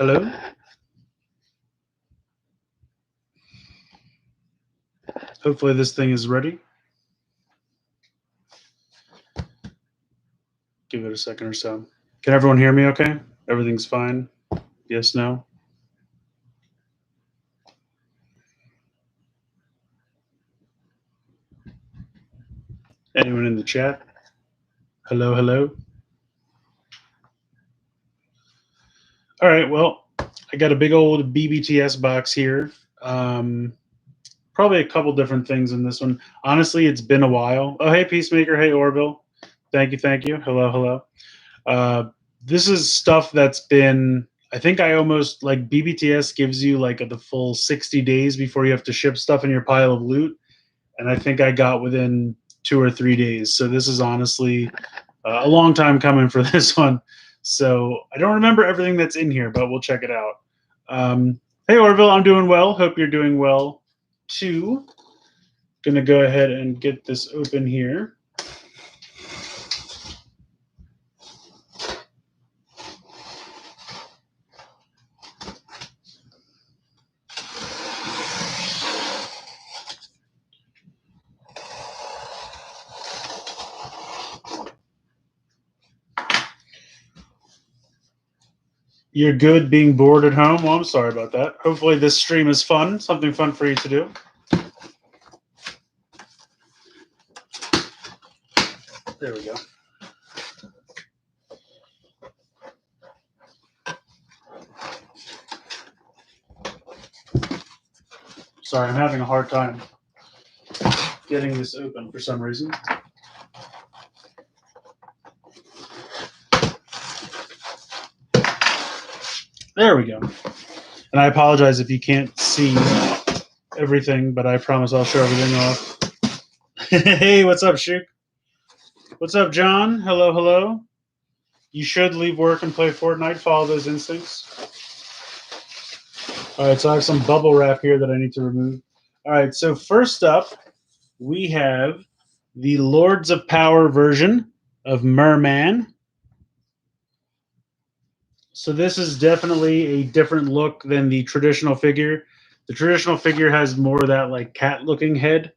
Hello? Hopefully this thing is ready. Give it a second or so. Can everyone hear me okay? Everything's fine? Yes, no? Anyone in the chat? Hello, hello? All right, well, I got a big old BBTS box here. Probably a couple different things in this one. Honestly, it's been a while. Oh, hey, Peacemaker. Hey, Orville. Thank you, thank you. Hello, hello. This is stuff that's been, I think I almost, like, BBTS gives you, like, the full 60 days before you have to ship stuff in your pile of loot. And I think I got within 2 or 3 days. So this is honestly a long time coming for this one. So I don't remember everything that's in here, but we'll check it out. Hey, Orville, I'm doing well. Hope you're doing well too. Gonna go ahead and get this open here. You're good being bored at home? Well, I'm sorry about that. Hopefully this stream is fun, something fun for you to do. There we go. Sorry, I'm having a hard time getting this open for some reason. There we go. And I apologize if you can't see everything, but I promise I'll show everything off. Hey, what's up, Shook? What's up, John? Hello, hello. You should leave work and play Fortnite. Follow those instincts. All right, so I have some bubble wrap here that I need to remove. All right, so first up, we have the Lords of Power version of Merman. So this is definitely a different look than the traditional figure. The traditional figure has more of that like cat-looking head.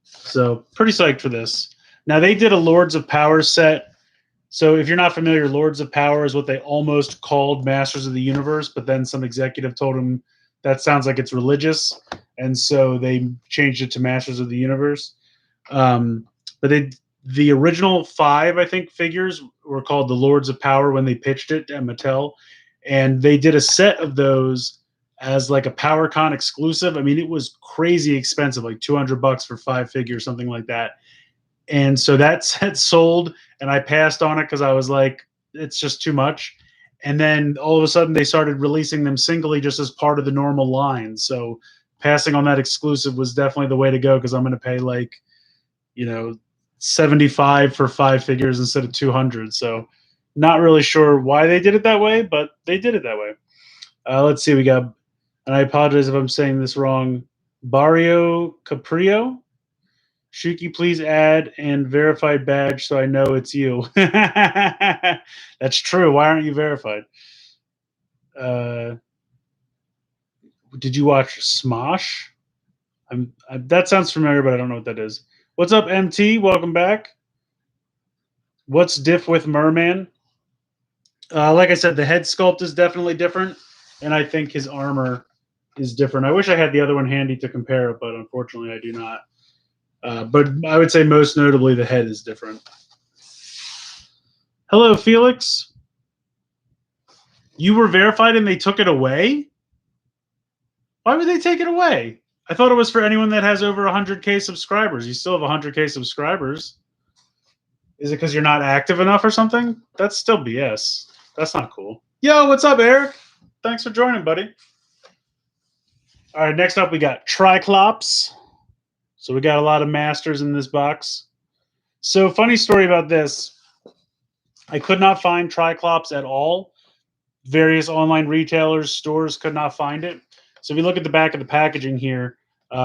So pretty psyched for this. Now they did a Lords of Power set. So if you're not familiar, Lords of Power is what they almost called Masters of the Universe, but then some executive told them that sounds like it's religious, and so they changed it to Masters of the Universe. But the original 5, I think, figures were called the Lords of Power when they pitched it at Mattel, and they did a set of those as like a PowerCon exclusive. I mean, it was crazy expensive, like $200 for 5 figures, something like that. And so that set sold, and I passed on it because I was like, it's just too much. And then all of a sudden, they started releasing them singly just as part of the normal line. So passing on that exclusive was definitely the way to go because I'm going to pay like, 75 for 5 figures instead of 200. So not really sure why they did it that way, but they did it that way. Let's see, we got, and I apologize if I'm saying this wrong, Barrio Caprio. Shuki, please add and verified badge so I know it's you. That's true. Why aren't you verified? Did you watch Smosh? That sounds familiar, but I don't know what that is. What's up, MT? Welcome back. What's diff with Merman? Like I said, the head sculpt is definitely different, and I think his armor is different. I wish I had the other one handy to compare it, but unfortunately I do not. But I would say most notably the head is different. Hello, Felix. You were verified and they took it away? Why would they take it away? I thought it was for anyone that has over 100K subscribers. You still have 100K subscribers. Is it because you're not active enough or something? That's still BS. That's not cool. Yo, what's up, Eric? Thanks for joining, buddy. All right, next up we got Triclops. So we got a lot of masters in this box. So funny story about this. I could not find Triclops at all. Various online retailers, stores could not find it. So if you look at the back of the packaging here,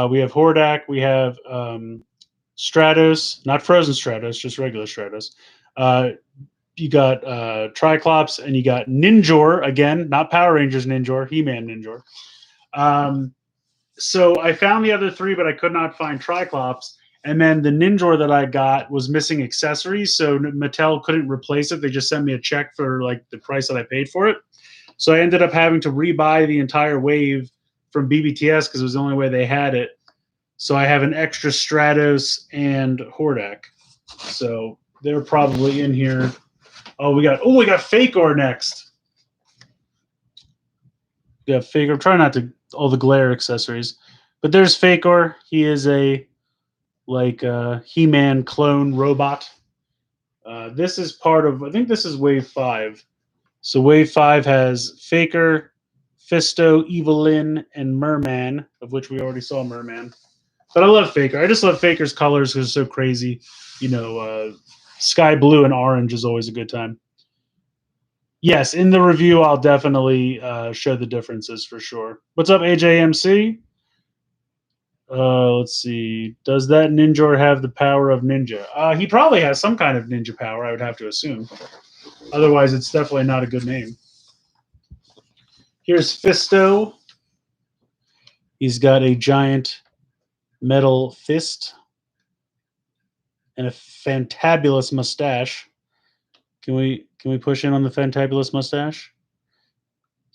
we have Hordak, we have Stratos, not frozen Stratos, just regular Stratos. Triclops, and you got Ninjor again, not Power Rangers Ninjor, He-Man Ninjor. So I found the other three, but I could not find Triclops. And then the Ninjor that I got was missing accessories, so Mattel couldn't replace it. They just sent me a check for like the price that I paid for it. So I ended up having to rebuy the entire wave from BBTS because it was the only way they had it. So I have an extra Stratos and Hordak. So they're probably in here. We got Fakor next. We got Fakor. I'm trying not to all the glare accessories, but there's Fakor. He is a He-Man clone robot. This is part of, I think this is Wave 5. So Wave 5 has Faker, Fisto, Evelyn, and Merman, of which we already saw Merman. But I love Faker. I just love Faker's colors because it's so crazy. Sky blue and orange is always a good time. Yes, in the review, I'll definitely show the differences for sure. What's up, AJMC? Let's see. Does that Ninjor have the power of ninja? He probably has some kind of ninja power, I would have to assume. Otherwise, it's definitely not a good name. Here's Fisto. He's got a giant metal fist and a fantabulous mustache. Can we push in on the fantabulous mustache?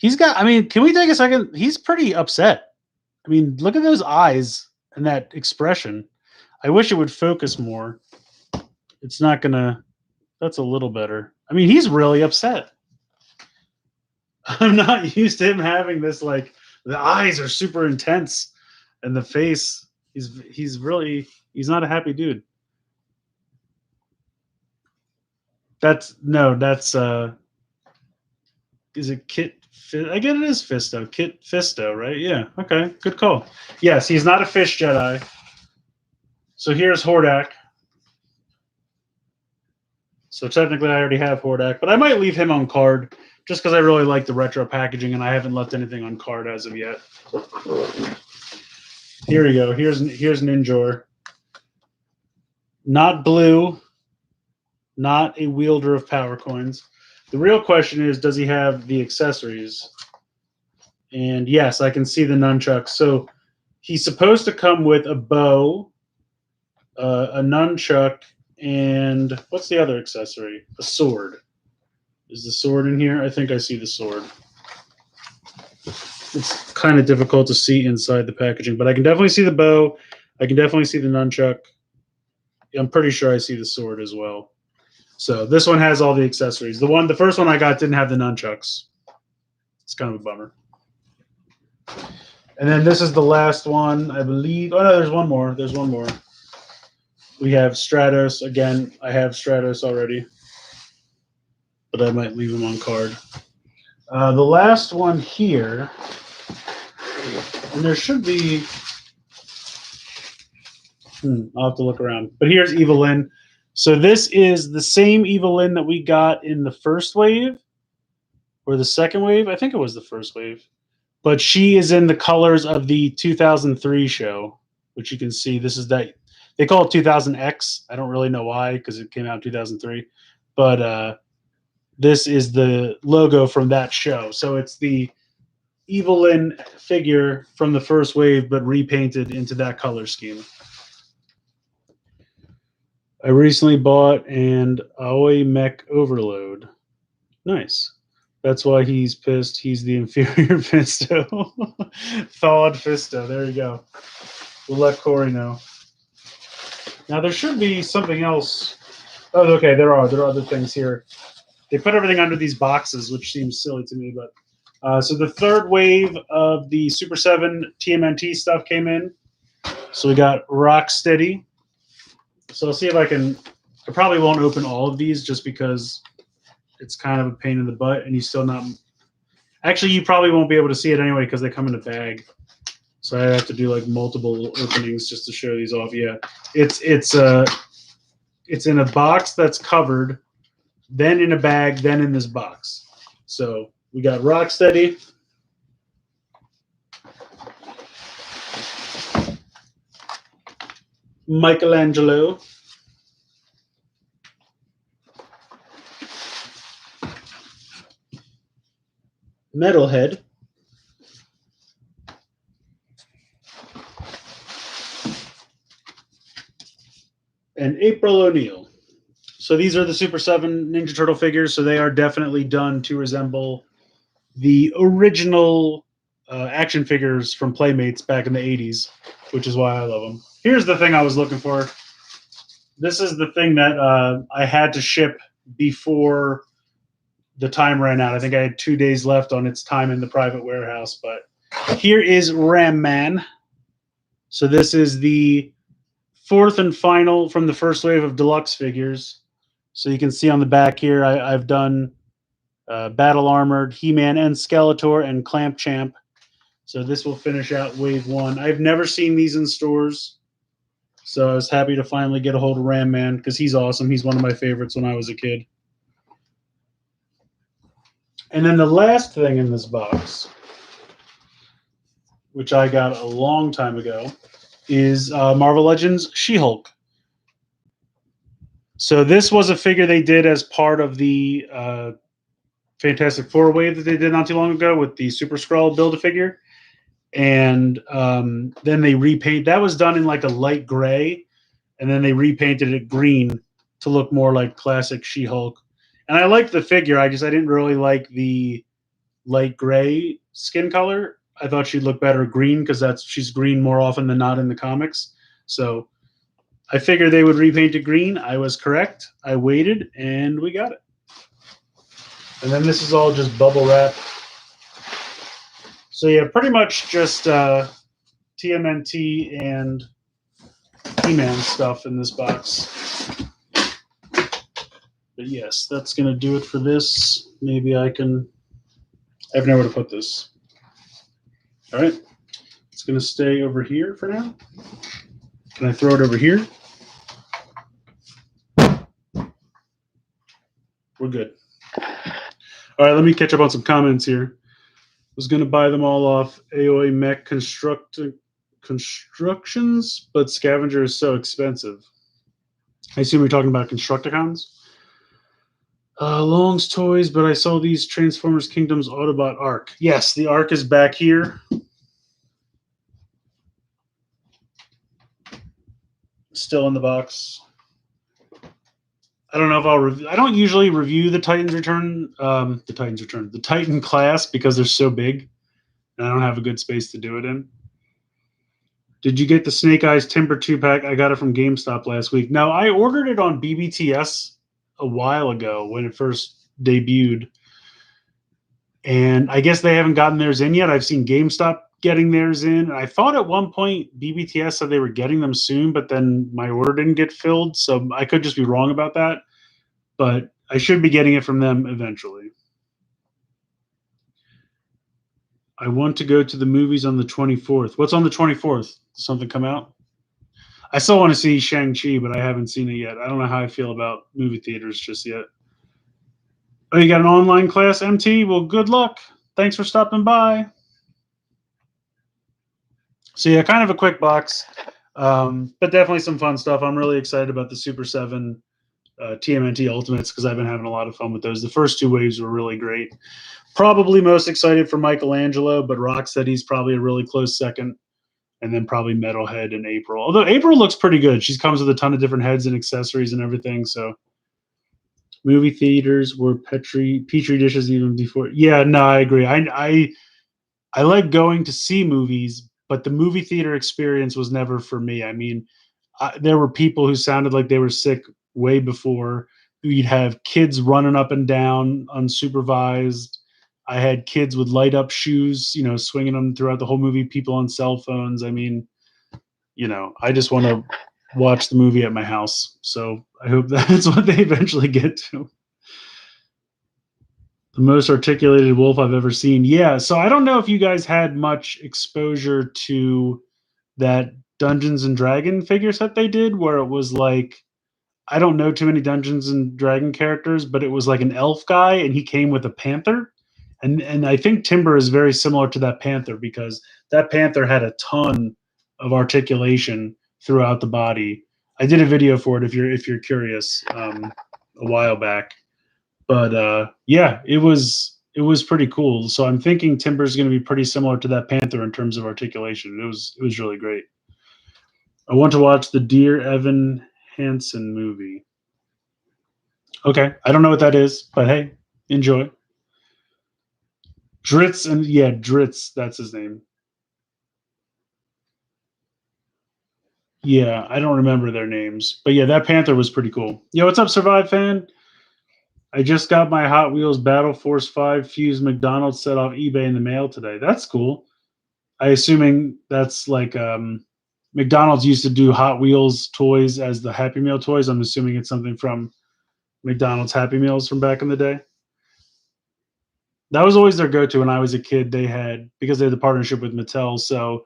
Can we take a second? He's pretty upset. I mean, look at those eyes and that expression. I wish it would focus more. It's not gonna. That's a little better. I mean, he's really upset. I'm not used to him having this, like, the eyes are super intense and the face, he's not a happy dude. Is it Kit? Again, it is Fisto. Kit Fisto, right? Yeah. Okay. Good call. Yes, he's not a fish Jedi. So here's Hordak. So technically, I already have Hordak, but I might leave him on card just because I really like the retro packaging, and I haven't left anything on card as of yet. Here we go. Here's Ninjor. Not blue. Not a wielder of power coins. The real question is, does he have the accessories? And yes, I can see the nunchucks. So he's supposed to come with a bow, a nunchuck, and what's the other accessory? A sword. Is the sword in here? I think I see the sword. It's kind of difficult to see inside the packaging, but I can definitely see the bow. I can definitely see the nunchuck. I'm pretty sure I see the sword as well. So this one has all the accessories. The first one I got didn't have the nunchucks. It's kind of a bummer. And then this is the last one, I believe. Oh no, there's one more. There's one more. We have Stratos. Again, I have Stratos already, but I might leave him on card. The last one here, and there should be. I'll have to look around. But here's Evelyn. So this is the same Evelyn that we got in the first wave, or the second wave. I think it was the first wave. But she is in the colors of the 2003 show, which you can see. This is that. They call it 2000X. I don't really know why, because it came out in 2003. But this is the logo from that show. So it's the Evelyn figure from the first wave, but repainted into that color scheme. I recently bought an Aoi Mech Overload. Nice. That's why he's pissed. He's the inferior Fisto. Thawed Fisto. There you go. We'll let Corey know. Now, there should be something else. Oh, okay. There are other things here. They put everything under these boxes, which seems silly to me. But so the third wave of the Super 7 TMNT stuff came in. So we got Rocksteady. So I'll see if I can. I probably won't open all of these just because it's kind of a pain in the butt, and you still not. Actually, you probably won't be able to see it anyway because they come in a bag. So I have to do like multiple openings just to show these off. Yeah, it's in a box that's covered, then in a bag, then in this box. So we got Rocksteady. Michelangelo. Metalhead. And April O'Neil. So these are the Super 7 Ninja Turtle figures, so they are definitely done to resemble the original action figures from Playmates back in the 80s, which is why I love them. Here's the thing I was looking for. This is the thing that I had to ship before the time ran out. I think I had 2 days left on its time in the private warehouse, but here is Ram Man. So this is the fourth and final from the first wave of deluxe figures. So you can see on the back here, I've done Battle Armored, He-Man, and Skeletor, and Clamp Champ. So this will finish out wave 1. I've never seen these in stores, so I was happy to finally get a hold of Ram Man because he's awesome. He's one of my favorites when I was a kid. And then the last thing in this box, which I got a long time ago, is Marvel Legends She-Hulk. So this was a figure they did as part of the Fantastic Four wave that they did not too long ago with the Super Skrull Build-A-Figure. And then they repaint. That was done in like a light gray, and then they repainted it green to look more like classic She-Hulk. And I liked the figure. I didn't really like the light gray skin color. I thought she'd look better green because she's green more often than not in the comics. So I figured they would repaint it green. I was correct. I waited, and we got it. And then this is all just bubble wrap. So yeah, pretty much just TMNT and He-Man stuff in this box. But yes, that's going to do it for this. Maybe I have nowhere to put this. All right. It's going to stay over here for now. Can I throw it over here? We're good. All right, let me catch up on some comments here. Was going to buy them all off AOA Mech Constructions, but Scavenger is so expensive. I assume you're talking about Constructicons. Long's Toys, but I saw these Transformers Kingdoms Autobot Arc. Yes, the Arc is back here. Still in the box. I don't know if I'll review. I don't usually review the Titan class because they're so big, and I don't have a good space to do it in. Did you get the Snake Eyes Timber 2-pack? I got it from GameStop last week. No, I ordered it on BBTS a while ago when it first debuted, and I guess they haven't gotten theirs in yet. I've seen GameStop getting theirs in, and I thought at one point BBTS said they were getting them soon, but then my order didn't get filled, so I could just be wrong about that. But I should be getting it from them eventually. I want to go to the movies on the 24th. What's on the 24th? Does something come out? I still want to see Shang-Chi, but I haven't seen it yet. I don't know how I feel about movie theaters just yet. Oh, you got an online class, MT? Well, good luck. Thanks for stopping by. So yeah, kind of a quick box, but definitely some fun stuff. I'm really excited about the Super 7 TMNT Ultimates because I've been having a lot of fun with those. The first two waves were really great. Probably most excited for Michelangelo, but Rock said he's probably a really close second. And then probably Metalhead and April. Although April looks pretty good. She comes with a ton of different heads and accessories and everything. So movie theaters were petri dishes even before. Yeah, no, I agree. I like going to see movies, but the movie theater experience was never for me. I mean, there were people who sounded like they were sick way before. You'd have kids running up and down unsupervised. I had kids with light up shoes, swinging them throughout the whole movie, people on cell phones. I mean, I just want to watch the movie at my house. So I hope that's what they eventually get to. The most articulated wolf I've ever seen. Yeah. So I don't know if you guys had much exposure to that Dungeons and Dragon figure set they did where it was like, I don't know too many Dungeons and Dragon characters, but it was like an elf guy and he came with a panther. And I think Timber is very similar to that panther because that panther had a ton of articulation throughout the body. I did a video for it if you're curious a while back. But yeah, it was it was pretty cool. So I'm thinking Timber's going to be pretty similar to that Panther in terms of articulation. It was really great. I want to watch the Dear Evan Hansen movie. Okay, I don't know what that is, but hey, enjoy. Dritz and yeah, Dritz, that's his name. Yeah, I don't remember their names, but yeah, that Panther was pretty cool. Yo, what's up, Survive fan? I just got my Hot Wheels Battle Force 5 fused McDonald's set off eBay in the mail today. That's cool. I assuming that's like McDonald's used to do Hot Wheels toys as the Happy Meal toys. I'm assuming it's something from McDonald's Happy Meals from back in the day. That was always their go-to when I was a kid. They had because they had the partnership with Mattel. So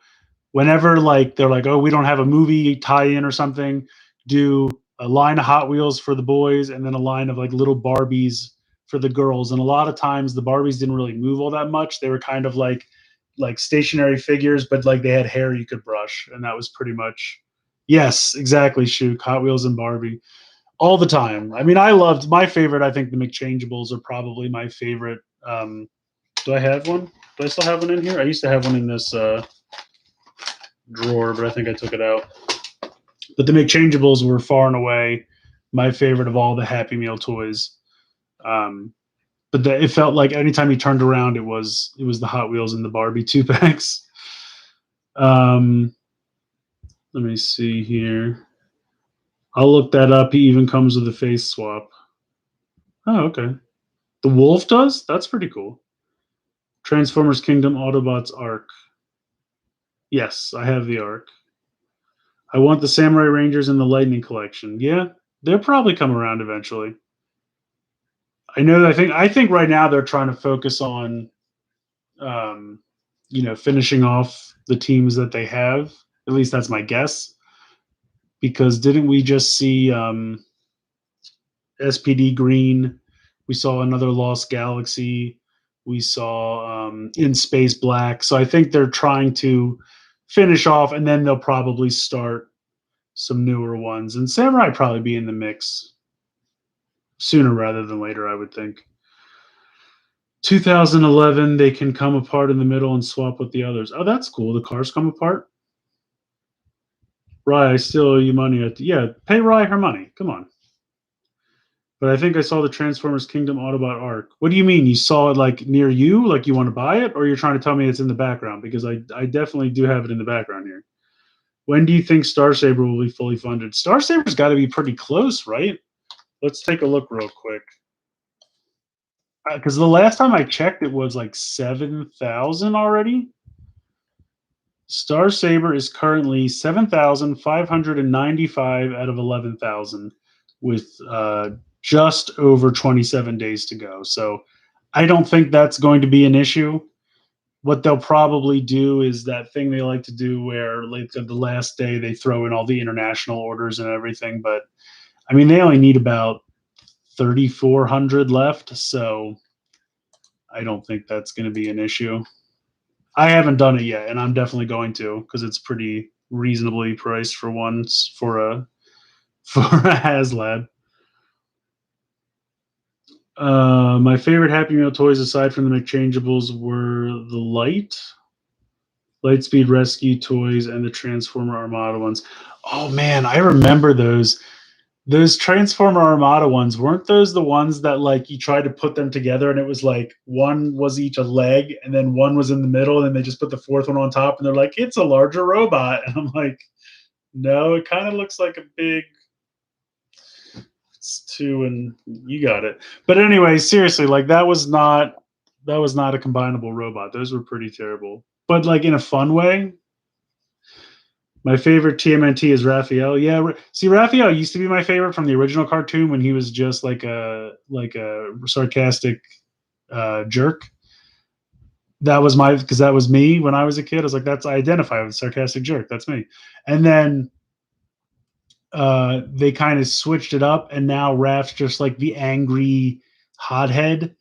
whenever like they're like, oh, we don't have a movie tie-in or something, do a line of Hot Wheels for the boys and then a line of like little Barbies for the girls. And a lot of times the Barbies didn't really move all that much. They were kind of like stationary figures, but like they had hair you could brush, and that was pretty much yes, exactly. Shoot, Hot Wheels and Barbie all the time. I mean, I loved my favorite. I think the McChangeables are probably my favorite. Do I have one? Do I still have one in here? I used to have one in this drawer, but I think I took it out. But the McChangeables were far and away my favorite of all the Happy Meal toys. Um, but it felt like anytime you turned around, it was the Hot Wheels and the Barbie 2 packs. Um, let me see here. I'll look that up. He even comes with a face swap. Oh, okay. The Wolf does? That's pretty cool. Transformers Kingdom Autobots Arc. Yes, I have the Arc. I want the Samurai Rangers in the Lightning Collection. Yeah, they'll probably come around eventually. I know. I think right now they're trying to focus on, um, finishing off the teams that they have. At least that's my guess. Because didn't we just see SPD Green? We saw another Lost Galaxy. We saw In Space Black. So I think they're trying to finish off, and then they'll probably start some newer ones. And Samurai probably be in the mix sooner rather than later, I would think. 2011, they can come apart in the middle and swap with the others. Oh, that's cool. The cars come apart. Rye, I still owe you money. Yeah, pay Rye her money. Come on. But I think I saw the Transformers Kingdom Autobot arc. What do you mean? You saw it like near you? Like you want to buy it? Or you're trying to tell me it's in the background? Because I definitely do have it in the background here. When do you think Star Saber will be fully funded? Star Saber's got to be pretty close, right? Let's take a look real quick. Because the last time I checked, it was like 7,000 already. Star Saber is currently 7,595 out of 11,000 with just over 27 days to go. So I don't think that's going to be an issue. What they'll probably do is that thing they like to do where like the last day they throw in all the international orders and everything. But I mean, they only need about 3,400 left. So I don't think that's going to be an issue. I haven't done it yet, and I'm definitely going to because it's pretty reasonably priced for once for a HasLab. My favorite Happy Meal toys, aside from the McChangeables, were the Lightspeed Rescue toys and the Transformer Armada ones. Oh man, I remember those. Those Transformer Armada ones, weren't those the ones that like you tried to put them together and it was like one was each a leg and then one was in the middle and then they just put the fourth one on top and they're like, it's a larger robot. And I'm like, no, it kind of looks like a big it's two and you got it. But anyway, seriously, like that was not a combinable robot. Those were pretty terrible. But like in a fun way, my favorite TMNT is Raphael. Yeah, see, Raphael used to be my favorite from the original cartoon when he was just like a sarcastic jerk. That was because that was me when I was a kid. I was like, I identify with sarcastic jerk. That's me. And then they kind of switched it up, and now Raph's just like the angry hothead.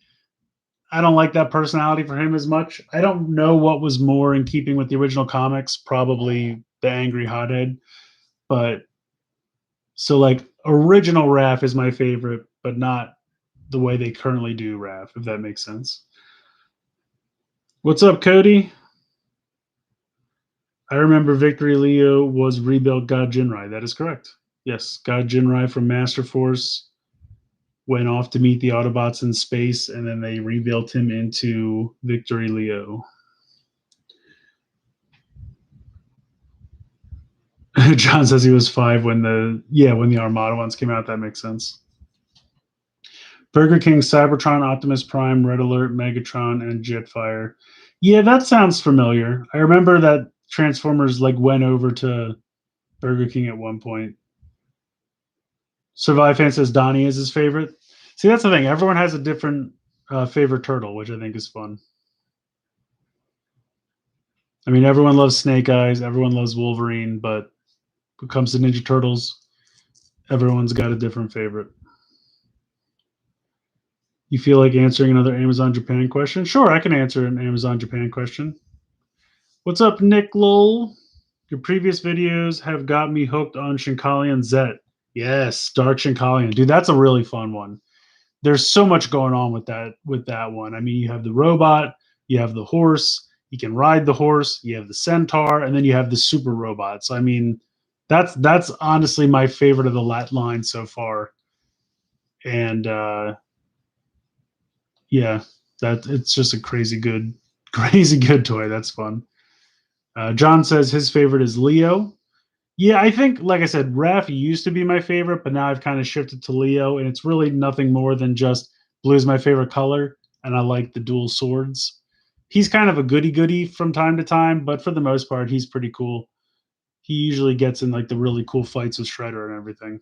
I don't like that personality for him as much. I don't know what was more in keeping with the original comics. Probably the angry hothead. But so like original Raph is my favorite, but not the way they currently do Raph, if that makes sense. What's up, Cody? I remember Victory Leo was rebuilt God Jinrai. That is correct. Yes, God Jinrai from Master Force went off to meet the Autobots in space, and then they rebuilt him into Victory Leo. John says he was 5 when the Armada ones came out. That makes sense. Burger King, Cybertron, Optimus Prime, Red Alert, Megatron, and Jetfire. Yeah, that sounds familiar. I remember that Transformers went over to Burger King at one point. Survive Fan says Donnie is his favorite. See, that's the thing. Everyone has a different favorite turtle, which I think is fun. I mean, everyone loves Snake Eyes, everyone loves Wolverine, but when it comes to Ninja Turtles, everyone's got a different favorite. You feel like answering another Amazon Japan question? Sure, I can answer an Amazon Japan question. What's up, Nick Lowell? Your previous videos have got me hooked on Shinkalian Zet. Yes, Dark Shinkalian. Dude, that's a really fun one. There's so much going on with that one. I mean, you have the robot, you have the horse, you can ride the horse, you have the centaur, and then you have the super robot. So I mean, that's honestly my favorite of the line so far. And yeah, that it's just a crazy good toy. That's fun. John says his favorite is Leo. Yeah, I think, like I said, Raph used to be my favorite, but now I've kind of shifted to Leo, and it's really nothing more than just blue is my favorite color, and I like the dual swords. He's kind of a goody-goody from time to time, but for the most part, he's pretty cool. He usually gets in the really cool fights with Shredder and everything.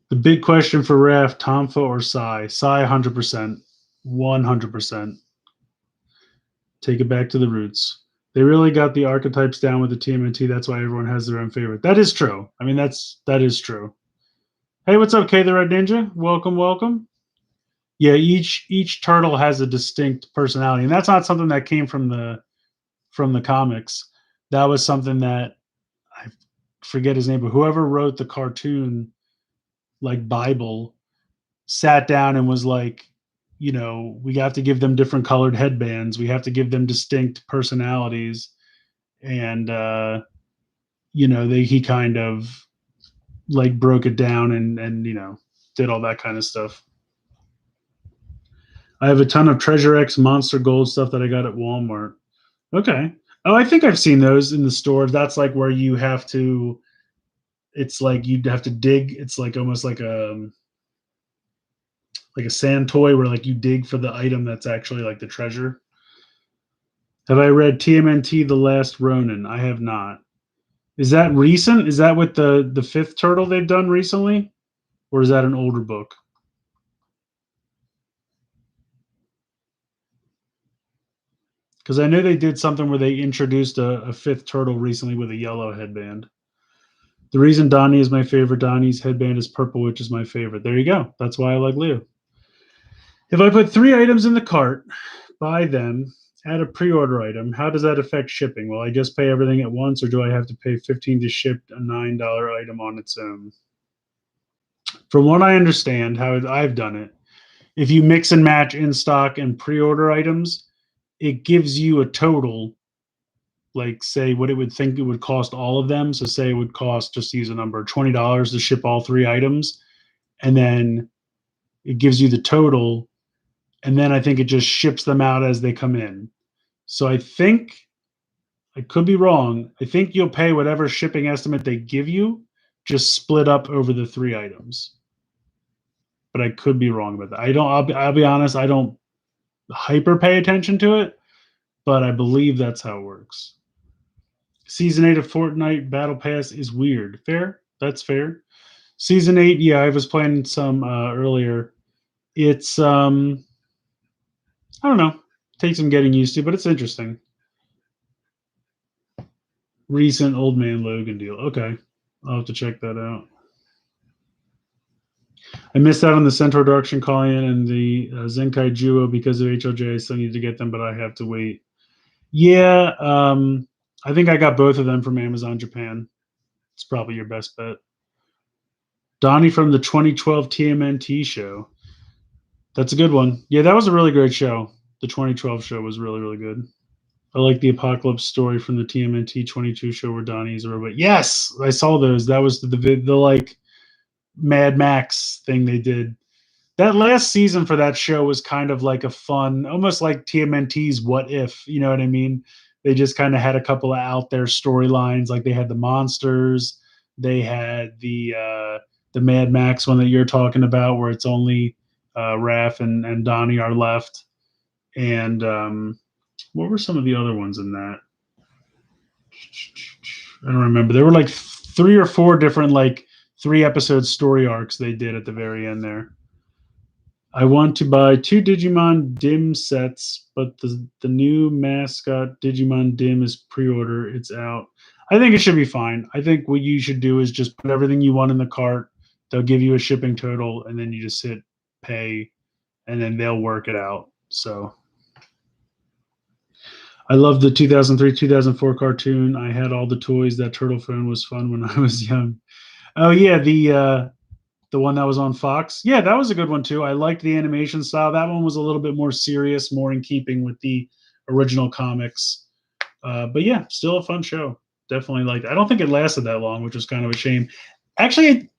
The big question for Raph, Tomfa or Sai? Sai 100%. 100%. Take it back to the roots. They really got the archetypes down with the TMNT. That's why everyone has their own favorite. That is true. I mean, that is true. Hey, what's up, K the Red Ninja? Welcome, welcome. Yeah, each turtle has a distinct personality, and that's not something that came from the comics. That was something that I forget his name, but whoever wrote the cartoon Bible sat down and was like, we have to give them different colored headbands. We have to give them distinct personalities. And he kind of broke it down and did all that kind of stuff. I have a ton of Treasure X Monster Gold stuff that I got at Walmart. Okay. Oh, I think I've seen those in the stores. That's where you have to. It's you'd have to dig. It's almost like a sand toy where you dig for the item that's actually the treasure. Have I read TMNT The Last Ronin? I have not. Is that recent? Is that with the fifth turtle they've done recently? Or is that an older book? Because I know they did something where they introduced a fifth turtle recently with a yellow headband. The reason Donnie is my favorite, Donnie's headband is purple, which is my favorite. There you go. That's why I like Leo. If I put 3 items in the cart, buy them, add a pre-order item, how does that affect shipping? Will I just pay everything at once, or do I have to pay $15 to ship a $9 item on its own? From what I understand, how I've done it, if you mix and match in stock and pre-order items, it gives you a total, say what it would think it would cost all of them. So say it would cost, just to use a number, $20 to ship all 3 items, and then it gives you the total, and then I think it just ships them out as they come in. So I think, I could be wrong, I think you'll pay whatever shipping estimate they give you, just split up over the 3 items. But I could be wrong about that. I'll be honest, I don't hyper pay attention to it, but I believe that's how it works. Season 8 of Fortnite Battle Pass is weird. Fair? That's fair. Season 8, yeah, I was playing some earlier. It's I don't know, takes some getting used to, but it's interesting. Recent Old Man Logan deal. Okay, I'll have to check that out. I missed out on the Centaur Dark Shinkalian and the Zenkai Juo because of HLJ. I still need to get them, but I have to wait. Yeah, I think I got both of them from Amazon Japan. It's probably your best bet. Donnie from the 2012 TMNT show. That's a good one. Yeah, that was a really great show. The 2012 show was really, really good. I like the Apocalypse story from the TMNT 22 show where Donnie is a robot. Yes, I saw those. That was the like Mad Max thing they did. That last season for that show was kind of like a fun, almost like TMNT's What If, you know what I mean? They just kind of had a couple of out there storylines. Like they had the monsters, they had the Mad Max one that you're talking about, where it's only Raph and Donnie are left. And what were some of the other ones in that? I don't remember. There were like 3 or 4 different like 3 episode story arcs they did at the very end there. I want to buy 2 Digimon Dim sets, but the new mascot Digimon Dim is pre-order. It's out. I think it should be fine. I think what you should do is just put everything you want in the cart. They'll give you a shipping total, and then you just hit pay, and then they'll work it out. So I love the 2003 2004 cartoon. I had all the toys. That turtle phone was fun when I was young. Oh yeah, the one that was on Fox. Yeah, that was a good one too. I liked the animation style. That one was a little bit more serious, more in keeping with the original comics. But yeah, still a fun show. Definitely liked it. I don't think it lasted that long, which was kind of a shame. Actually,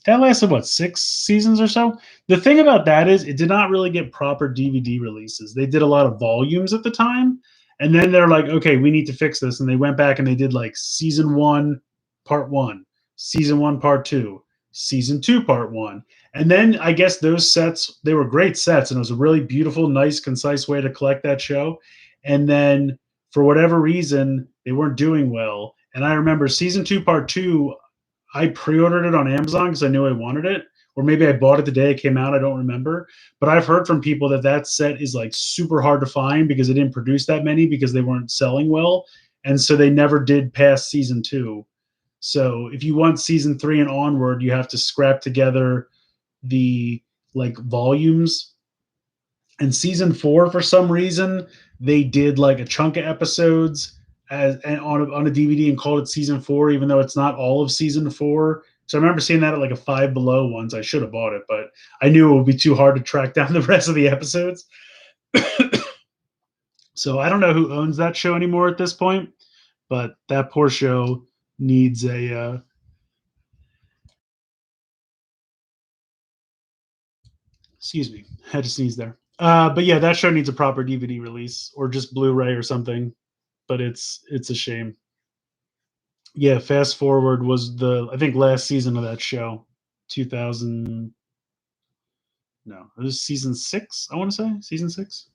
that lasted what, 6 seasons or so? The thing about that is it did not really get proper DVD releases. They did a lot of volumes at the time, and then they're like, okay, we need to fix this. And they went back and they did like season 1, part 1, season 1, part 2, season 2, part 1. And then I guess those sets, they were great sets, and it was a really beautiful, nice, concise way to collect that show. And then for whatever reason, they weren't doing well. And I remember season 2, part 2, I pre-ordered it on Amazon because I knew I wanted it, or maybe I bought it the day it came out. I don't remember, but I've heard from people that that set is like super hard to find because they didn't produce that many because they weren't selling well, and so they never did past season 2. So if you want season 3 and onward, you have to scrap together the like volumes. And season 4, for some reason, they did like a chunk of episodes as and on a DVD and called it season 4, even though it's not all of season 4. So I remember seeing that at like a Five Below once. I should have bought it, but I knew it would be too hard to track down the rest of the episodes. So I don't know who owns that show anymore at this point, but that poor show needs a excuse me, I had to sneeze there. But yeah, that show needs a proper DVD release or just Blu-ray or something. But it's a shame. Yeah, Fast Forward was the I think last season of that show, 2000. No, it was season 6. I want to say season 6.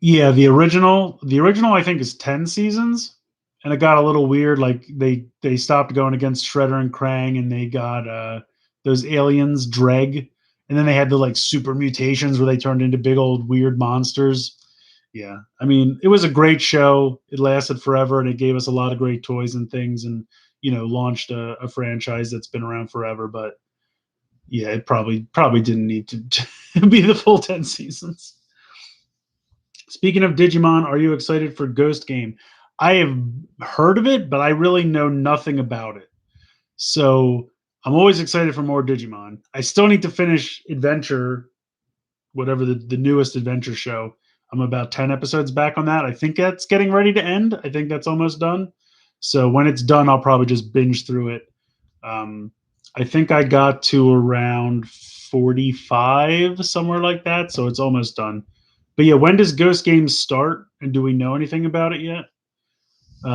Yeah, the original I think is 10 seasons, and it got a little weird. Like they stopped going against Shredder and Krang, and they got those aliens, Dreg, and then they had the like super mutations where they turned into big old weird monsters. Yeah, I mean it was a great show. It lasted forever, and it gave us a lot of great toys and things, and launched a franchise that's been around forever. But yeah, it probably didn't need to be the full 10 seasons. Speaking of Digimon, are you excited for Ghost Game? I have heard of it, but I really know nothing about it. So I'm always excited for more Digimon. I still need to finish Adventure, whatever the newest Adventure show. I'm about 10 episodes back on that. I think that's getting ready to end. I think that's almost done. So when it's done, I'll probably just binge through it. I think I got to around 45, somewhere like that. So it's almost done. But yeah, when does Ghost Games start? And do we know anything about it yet?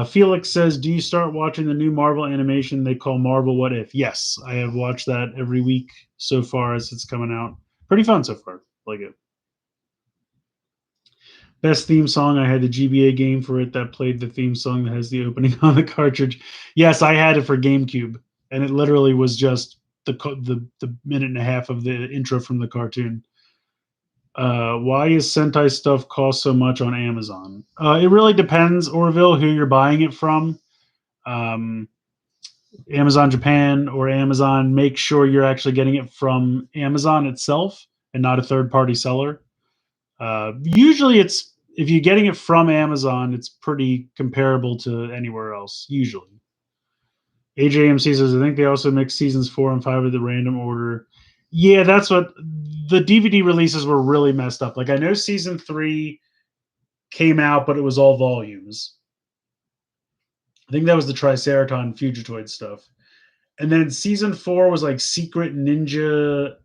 Felix says, "Do you start watching the new Marvel animation they call Marvel What If?" Yes, I have watched that every week so far as it's coming out. Pretty fun so far. Like it. Best theme song. I had the GBA game for it that played the theme song that has the opening on the cartridge. Yes, I had it for GameCube, and it literally was just the minute and a half of the intro from the cartoon. Why is Sentai stuff cost so much on Amazon? It really depends, Orville, who you're buying it from. Um, Amazon Japan or Amazon, make sure you're actually getting it from Amazon itself and not a third party seller. Usually, if you're getting it from Amazon, it's pretty comparable to anywhere else, usually. AJMC says, I think they also mix seasons 4 and 5 of the random order. Yeah, that's what the DVD releases were really messed up. Like I know season 3 came out, but it was all volumes. I think that was the Triceraton Fugitoid stuff. And then season 4 was like Secret Ninja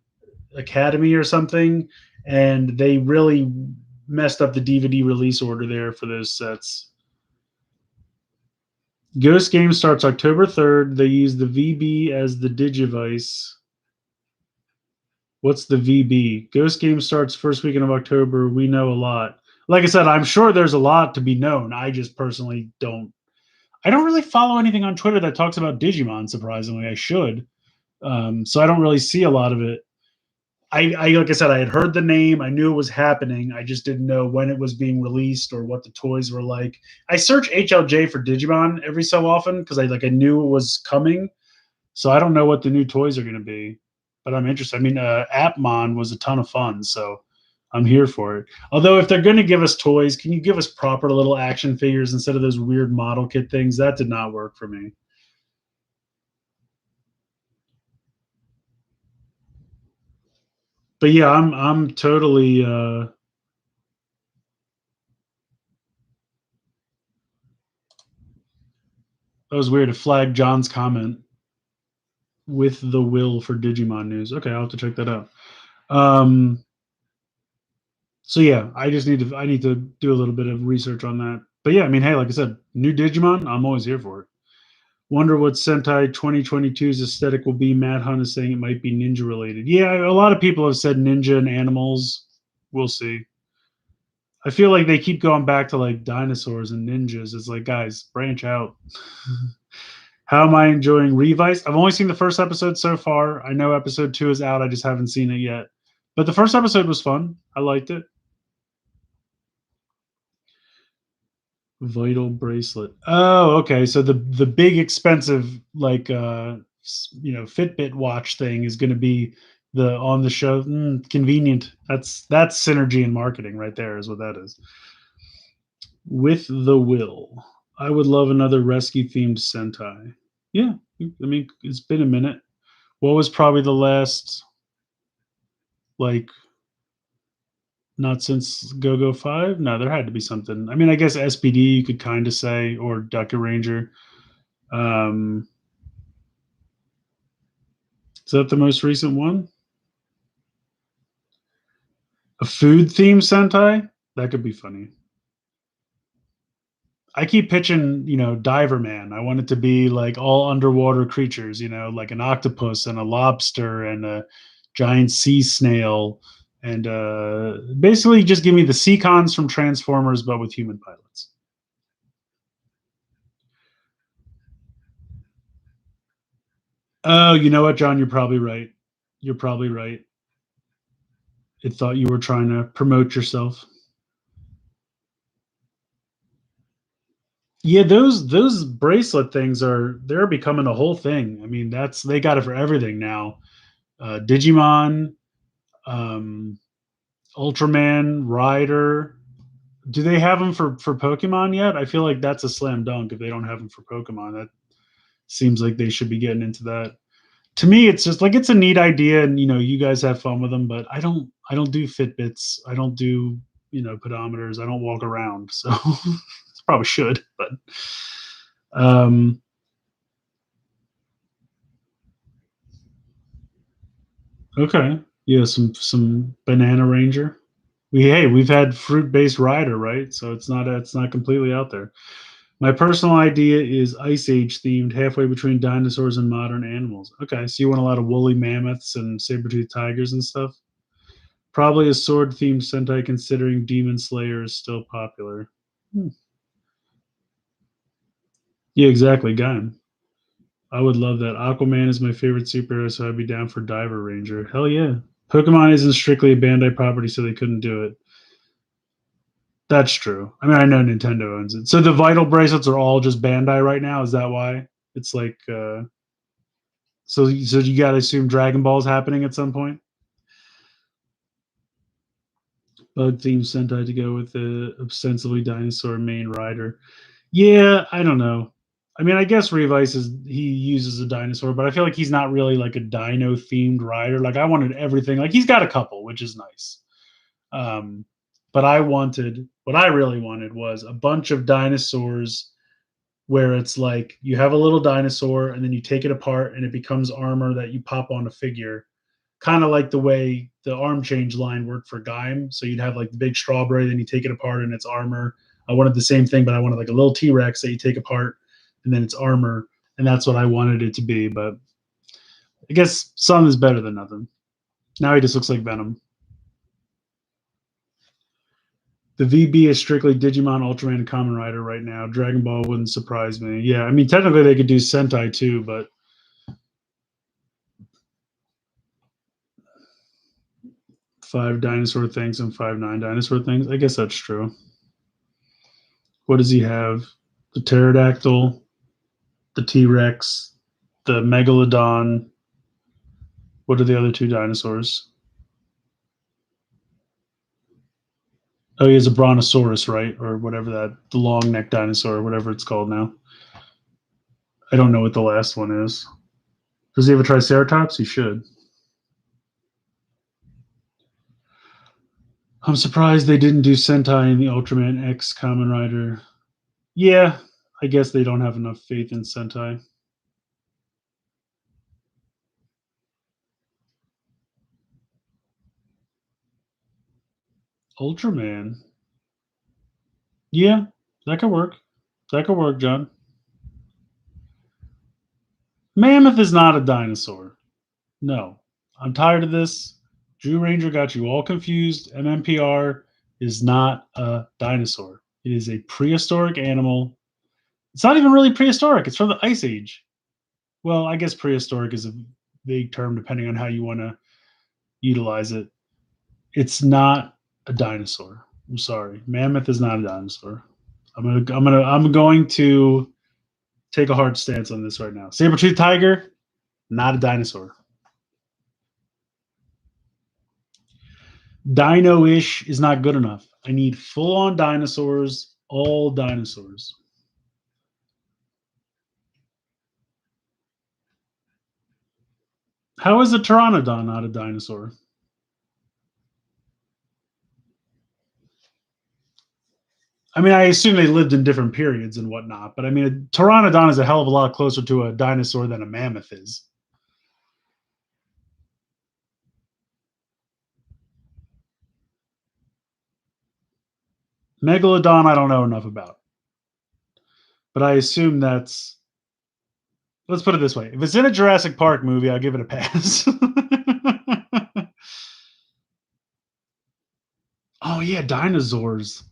Academy or something, and they really messed up the DVD release order there for those sets. Ghost Game starts October 3rd. They use the VB as the Digivice. What's the VB? Ghost Game starts first weekend of October. We know a lot. Like I said, I'm sure there's a lot to be known. I just personally don't. I don't really follow anything on Twitter that talks about Digimon. Surprisingly, I should. So I don't really see a lot of it. I like I said, I had heard the name. I knew it was happening. I just didn't know when it was being released or what the toys were like. I search HLJ for Digimon every so often because I knew it was coming. So I don't know what the new toys are going to be, but I'm interested. I mean, Appmon was a ton of fun, so I'm here for it. Although if they're going to give us toys, can you give us proper little action figures instead of those weird model kit things? That did not work for me. But yeah, I'm totally that was weird to flag John's comment with the will for Digimon news. Okay, I'll have to check that out. Um so yeah, I need to do a little bit of research on that. But yeah, I mean, hey, like I said, new Digimon, I'm always here for it. Wonder what Sentai 2022's aesthetic will be. Matt Hunt is saying it might be ninja related. Yeah, a lot of people have said ninja and animals. We'll see. I feel like they keep going back to like dinosaurs and ninjas. It's like, guys, branch out. How am I enjoying Revice? I've only seen the first episode so far. I know episode 2 is out. I just haven't seen it yet. But the first episode was fun. I liked it. Vital bracelet. Oh, okay. So the big expensive like Fitbit watch thing is going to be the on the show. Convenient. That's synergy in marketing right there is what that is. With the will. I would love another rescue themed Sentai. Yeah, I mean it's been a minute. What was probably the last like not since Go Go 5? No, there had to be something. I mean, I guess SPD you could kind of say or Ducky Ranger. Um Is that the most recent one? A food theme Sentai? That could be funny. I keep pitching, Diver Man. I want it to be like all underwater creatures, like an octopus and a lobster and a giant sea snail. And basically just give me the Seacons from Transformers, but with human pilots. Oh, you know what, John? You're probably right. You're probably right. It thought you were trying to promote yourself. Yeah, those bracelet things they're becoming a whole thing. I mean, that's they got it for everything now. Digimon, um, Ultraman, Rider. Do they have them for Pokemon yet? I feel like that's a slam dunk if they don't have them for Pokemon. That seems like they should be getting into that. To me, it's just like it's a neat idea, and you guys have fun with them. But I don't do Fitbits. I don't do pedometers. I don't walk around, so probably should. But um, okay. Yeah, some Banana Ranger. We've had fruit based rider, right? So it's not completely out there. My personal idea is Ice Age themed, halfway between dinosaurs and modern animals. Okay, so you want a lot of woolly mammoths and saber tooth tigers and stuff. Probably a sword themed Sentai, considering Demon Slayer is still popular. Hmm. Yeah, exactly. Gun. I would love that. Aquaman is my favorite superhero, so I'd be down for Diver Ranger. Hell yeah. Pokemon isn't strictly a Bandai property, so they couldn't do it. That's true. I mean, I know Nintendo owns it. So the Vital bracelets are all just Bandai right now. Is that why? It's like so you got to assume Dragon Ball's happening at some point. Bug theme Sentai to go with the ostensibly dinosaur main rider. Yeah, I don't know. I mean, I guess Revice he uses a dinosaur, but I feel like he's not really like a dino themed rider. Like I wanted everything. Like he's got a couple, which is nice. Um, but what I really wanted was a bunch of dinosaurs where it's like you have a little dinosaur and then you take it apart and it becomes armor that you pop on a figure, kind of like the way the arm change line worked for Gaim. So you'd have like the big strawberry, then you take it apart and it's armor. I wanted the same thing, but I wanted like a little T-Rex that you take apart and then it's armor, and that's what I wanted it to be. But I guess some is better than nothing. Now he just looks like Venom. The VB is strictly Digimon, Ultraman, and Kamen Rider right now. Dragon Ball wouldn't surprise me. Yeah, I mean technically they could do Sentai too, but 5 dinosaur things and 5 non-dinosaur things. I guess that's true. What does he have? The pterodactyl, the T-Rex, the megalodon. What are the other 2 dinosaurs? Oh, he has a brontosaurus, right? Or whatever the long neck dinosaur, whatever it's called now. I don't know what the last one is. Does he have a triceratops? He should. I'm surprised they didn't do Sentai in the Ultraman X Kamen Rider. Yeah, I guess they don't have enough faith in Sentai. Ultraman. Yeah, that could work. That could work, John. Mammoth is not a dinosaur. No. I'm tired of this. Drew Ranger got you all confused. MMPR is not a dinosaur. It is a prehistoric animal. It's not even really prehistoric. It's from the Ice Age. Well, I guess prehistoric is a vague term depending on how you want to utilize it. It's not a dinosaur. I'm sorry. Mammoth is not a dinosaur. I'm going to take a hard stance on this right now. Saber-toothed tiger, not a dinosaur. Dino-ish is not good enough. I need full-on dinosaurs, all dinosaurs. How is a pteranodon not a dinosaur? I mean, I assume they lived in different periods and whatnot, but I mean, a pteranodon is a hell of a lot closer to a dinosaur than a mammoth is. Megalodon, I don't know enough about, but I assume that's. Let's put it this way: if it's in a Jurassic Park movie, I'll give it a pass. Oh yeah, dinosaurs.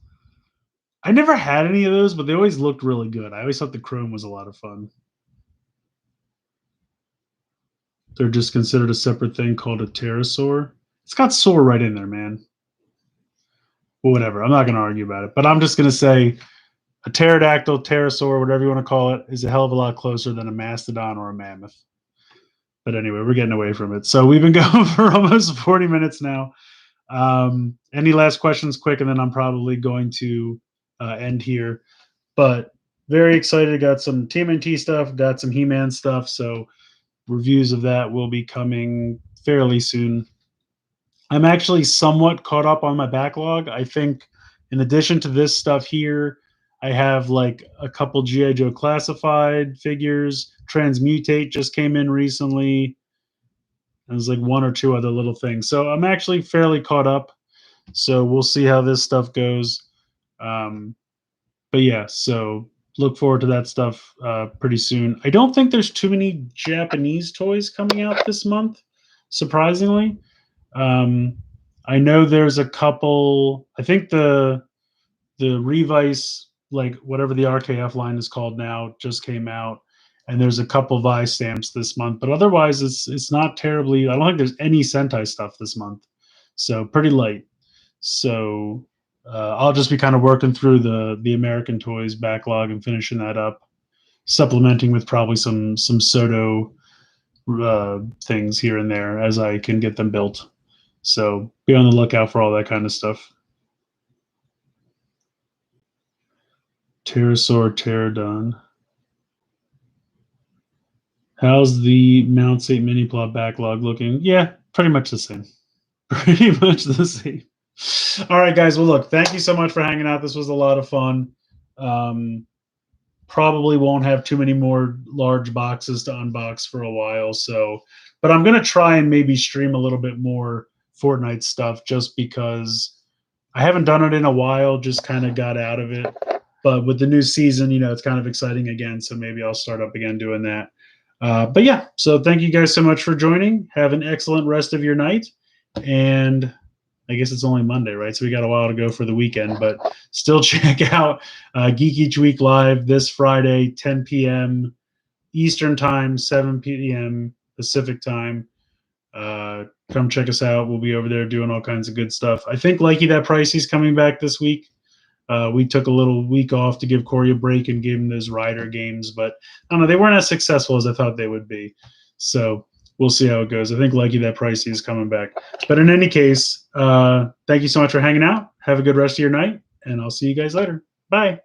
I never had any of those, but they always looked really good. I always thought the chrome was a lot of fun. They're just considered a separate thing called a pterosaur. It's got "saur" right in there, man. Well, whatever. I'm not going to argue about it, but I'm just going to say a pterodactyl, pterosaur, whatever you want to call it, is a hell of a lot closer than a mastodon or a mammoth. But anyway, we're getting away from it. So we've been going for almost 40 minutes now. Any last questions, quick, and then I'm probably going to end here. But very excited. Got some TMNT stuff, got some He-Man stuff. So reviews of that will be coming fairly soon. I'm actually somewhat caught up on my backlog. I think in addition to this stuff here, I have like a couple G.I. Joe classified figures. Transmutate just came in recently. There's like 1 or 2 other little things. So I'm actually fairly caught up. So we'll see how this stuff goes. But yeah, so look forward to that stuff pretty soon. I don't think there's too many Japanese toys coming out this month, surprisingly. I know there's a couple. I think the Revice, like whatever the RKF line is called now, just came out, and there's a couple Vice stamps this month. But otherwise, it's not terribly. I don't think there's any Sentai stuff this month, so pretty light. So I'll just be kind of working through the American Toys backlog and finishing that up, supplementing with probably some Soto things here and there as I can get them built. So be on the lookout for all that kind of stuff. Pterosaur, Pterodon. How's the Mount St. Mini Plot backlog looking? Yeah, pretty much the same. Pretty much the same. All right, guys. Well, look, thank you so much for hanging out. This was a lot of fun. Probably won't have too many more large boxes to unbox for a while. So, but I'm going to try and maybe stream a little bit more Fortnite stuff just because I haven't done it in a while, just kind of got out of it. But with the new season, it's kind of exciting again. So maybe I'll start up again doing that. But yeah, so thank you guys so much for joining. Have an excellent rest of your night. And I guess it's only Monday, right? So we got a while to go for the weekend, but still check out Geek Each Week Live this Friday, 10 p.m. Eastern Time, 7 p.m. Pacific Time. Come check us out. We'll be over there doing all kinds of good stuff. I think Likey That Pricey's coming back this week. We took a little week off to give Corey a break and give him those rider games, but I don't know, they weren't as successful as I thought they would be. So we'll see how it goes. I think Likey That Pricey is coming back. But in any case, thank you so much for hanging out. Have a good rest of your night, and I'll see you guys later. Bye.